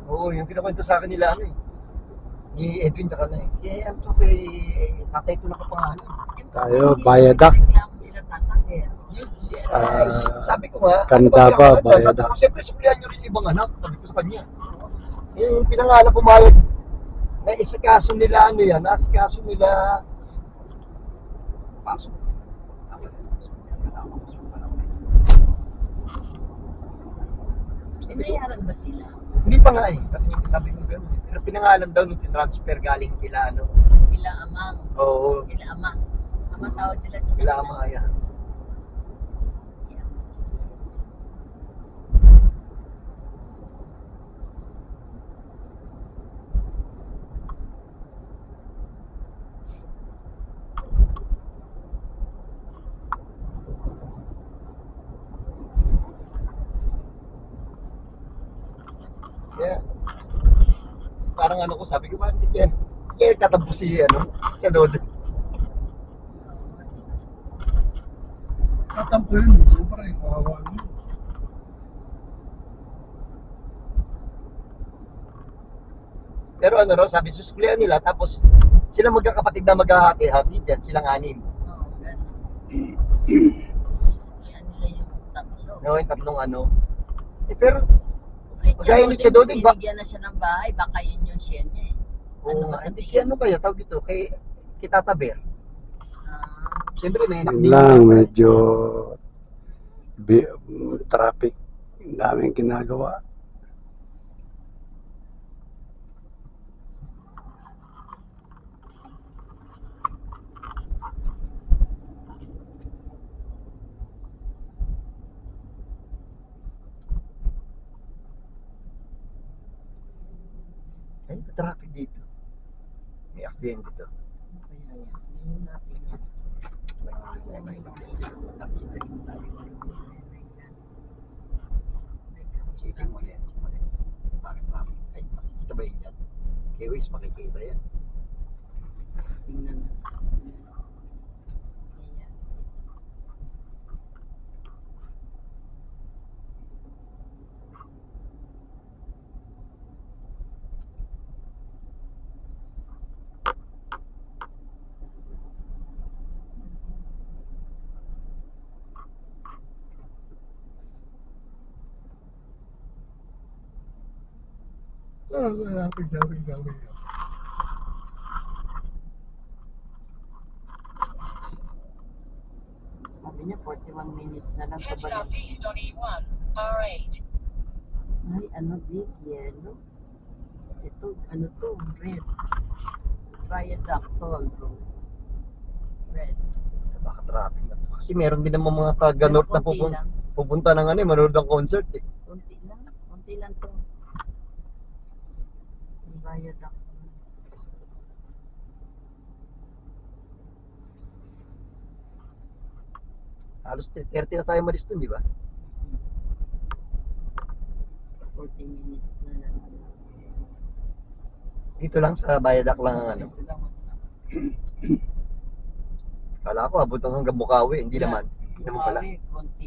Oo, yung kinakwento sa akin nila, ano eh. Ni Edwin tsaka na eh. Kaya ano to kay tatay ito nakapangalan. Tayo, Bayadak. Reklamo sila tataker. Sabi ko nga, Kanda ano ba ba, pinangalan? Sabi Bayadak? ko, siyempre suplihan nyo rin yung ibang anak. Sabi ko sa kanya. Yung pinangalan pumayag, na isikaso nila, ano yan, nasikaso nila, pasok. Binayaran ba sila? Hindi pa nga eh, sabi ko gano'n eh. Pero pinangalan daw nung tinransfer galing kila ano. Kila amang. Oo, Kila ama. Ama tawag nila. kila ama yan. Kaya, parang ano ko, sabi ko, bakit yan? Kaya tatampo si, ano, siya doon. Tatampo yun. Siyempre, kawawa mo. Pero ano raw, sabi, susuklihan nila, tapos sila magkakapatid na maghahati-hati dyan, silang anim. Oo, gano'n. Yan nila yung tatlo. No, yung tatlong ano. Eh, pero, Ay, Kagaya ni Che Doding, binigyan na siya ng bahay, baka yun yung share niya eh. oo Ano nga, ba sa hindi, tingin ano kaya, tawag ito, kay Tata Bear. Ah, Siyempre, may Yun nakding lang, medyo traffic. Ang daming ginagawa. Ay, traffic dito. May accident dito. ano kaya yan? Yun natin yan. Check mo din. Bakit traffic? Ay, makikita ba yun dyan? K-Waze, makikita yan. Tingnan na. Ayan, see. Ah, malapit. Sabi niya, 41 minutes na lang Head pabalik. southeast on E1, R8. Ay, ano, big yellow. Ito, ano to, red. Viaduct toll road. Red. Baka traffic na to. Kasi meron din naman mga taga-north na Konti lang. pupunta ng ano, manood ng concert eh. Konti lang to. Yung viaduct. Halos 30 na tayo malis dun, di ba? 40 minutes na lang. Dito lang sa Bayadak lang ang ano. Ito lang. Kala ko abot hanggang Bukawi, hindi naman. Hindi naman pala. Konti.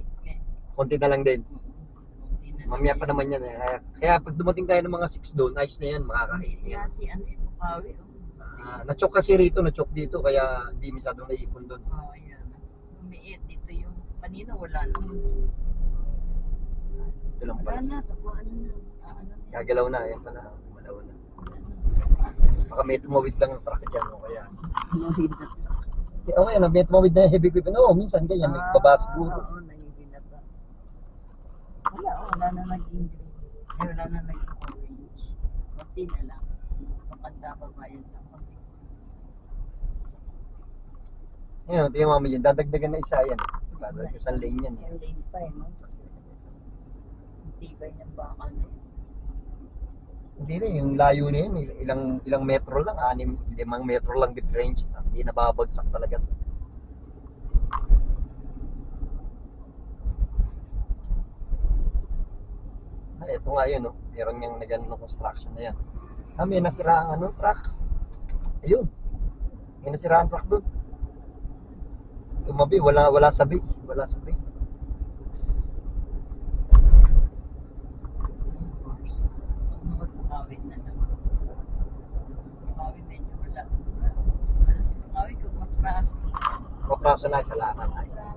Konti na lang din. Konti na lang. Mamaya pa naman yan eh. Kaya pag dumating tayo ng mga 6 doon, ayos na yan, makakain Kaya yan. si ano yung Bukawi. Na-choke kasi rito, na-choke dito, kaya hindi masyadong naipon doon. Oh, ayan. Umiit. Dito yung kanina wala naman. Dito lang Wala pala. na. Tabuan na. Ano na. Gagalaw na, yan pala. Gumalaw na. Baka may tumawid lang ang truck dyan, o kaya. Tumawid na. Okay, may tumawid na heavy equipment. Oo, minsan ganyan, may baba siguro. Oo, nahihilata. Wala na naging green. Ay, wala na naging orange. Konti na lang. Kapanda pa bayad na konti. Ngayon, tingnan mo yan, dadagdagan na isa yan. Diba? Isang lane yan. Isang lane pa eh, no? Ang tibay ng bakal na yun. Hindi na, yung layo na yan, ilang metro lang, 5 metro lang difference. Hindi nababagsak talaga. Ay, ito nga yun, no? Meron niyang nagano ng construction na yan. May nasiraan truck. Ayun. May nasiraan truck doon. Tumabi, wala sabi. Wala sabi. Sunod pa. Bukawi na lang. Bukawi medyo wala. Si Bukawi kung mapraso. Mapraso na sa lakad. Ayos na.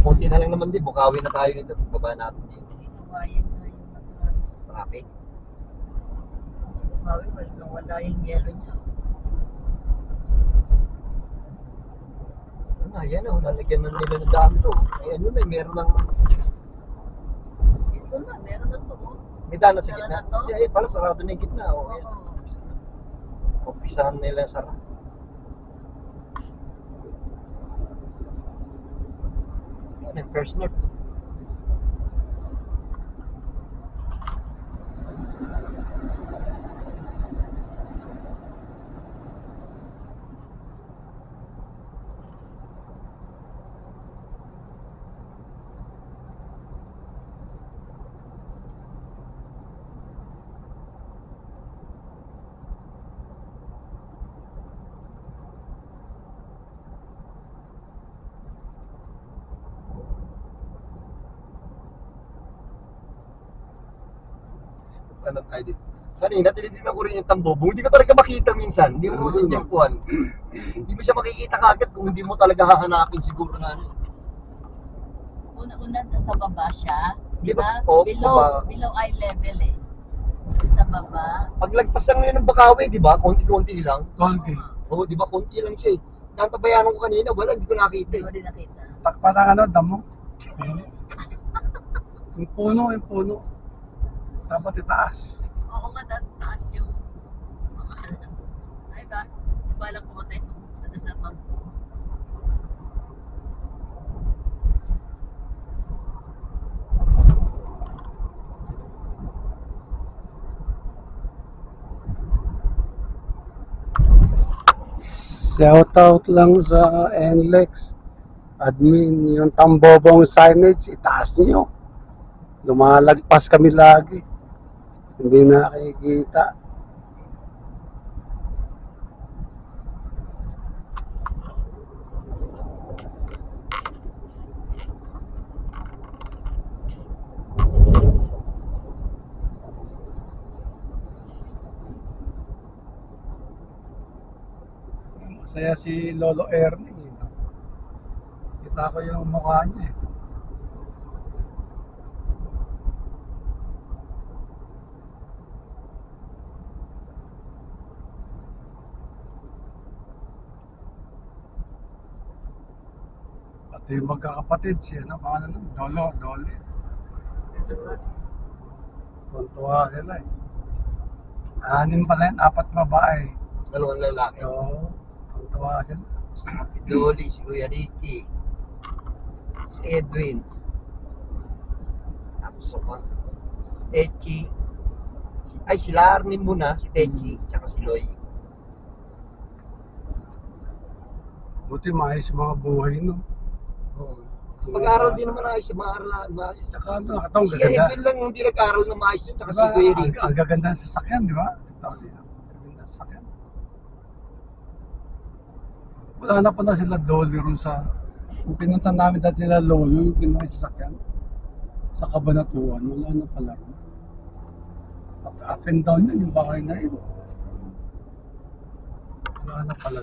Kunti na lang naman din. Bukawi na tayo nito. Pagbaba natin dito. Inuwayan na yung matraso. Traffic. Si Bukawi wala yung yelo niya. Ano na, yan o. Lalagyan na nila ng daan to. Ay, ano na, meron ng... Ito na, meron na to. May daan na sa gitna. Sarado na to? Ay, pala sarado na yung gitna. O, yan. Oo. Umpisahan nila sara. Yan, yung first north. Ano tayo dito? Kanina, tinitignan ko rin yung tambobong. Hindi ko talaga makita minsan. Hindi mo tiyempuan. Hindi mo siya makikita kagad kung hindi mo talaga hahanapin siguro na ano. Una-una nasa baba siya. Di Di ba? ba? Oo, below, baba. below eye level eh. Sa baba. Paglagpas lang nila ng Bakawi, di ba? Konti-konti lang. Tolgate. Oo, di ba? Konti lang siya eh. Nantabayanan ko kanina, wala, hindi ko nakita Hindi eh. ko din nakita. Takpa ng ano, damo. Yung puno, yung puno. Dapat itaas. Oo nga, taas yung mga ay ba? Di ba lang pumatay sa pang. Shoutout lang sa NLEX. Admin, yung tambobong signage, itaas niyo. Lumalagpas kami lagi. Hindi nakikita. Masaya si Lolo Ernie. Kita ko yung mukha niya eh. At yung magkakapatid siya, ano, mga ano, Lolo, Loli. Tuntua sila eh. Anim pala yun, 4 babae. Dalawang lalaki. Oo, tuntua sila. Si Ate Dolly, si Kuya Ricky, si Edwin. Tapos ako, Techi. Si Larny muna, si Techi, tsaka si Loy. Buti maayos yung mga buhay, no? Oo. Pag-aral din naman ayos, maayos. Tsaka ano, nakatawang Si gaganda. Edwin lang hindi nag-aral na maayos yun, tsaka si Diba, Kuya Ricky. ang gaganda ng sasakyan, di ba? Ang gaganda ng sasakyan. Wala na pala sila Dolly ron sa... Kung pinunta namin dati nila Lolo, yung kinuha yung sasakyan, sa Cabanatuan, wala na pala ron. Up and down yun, yung bahay na yun. Wala na pala.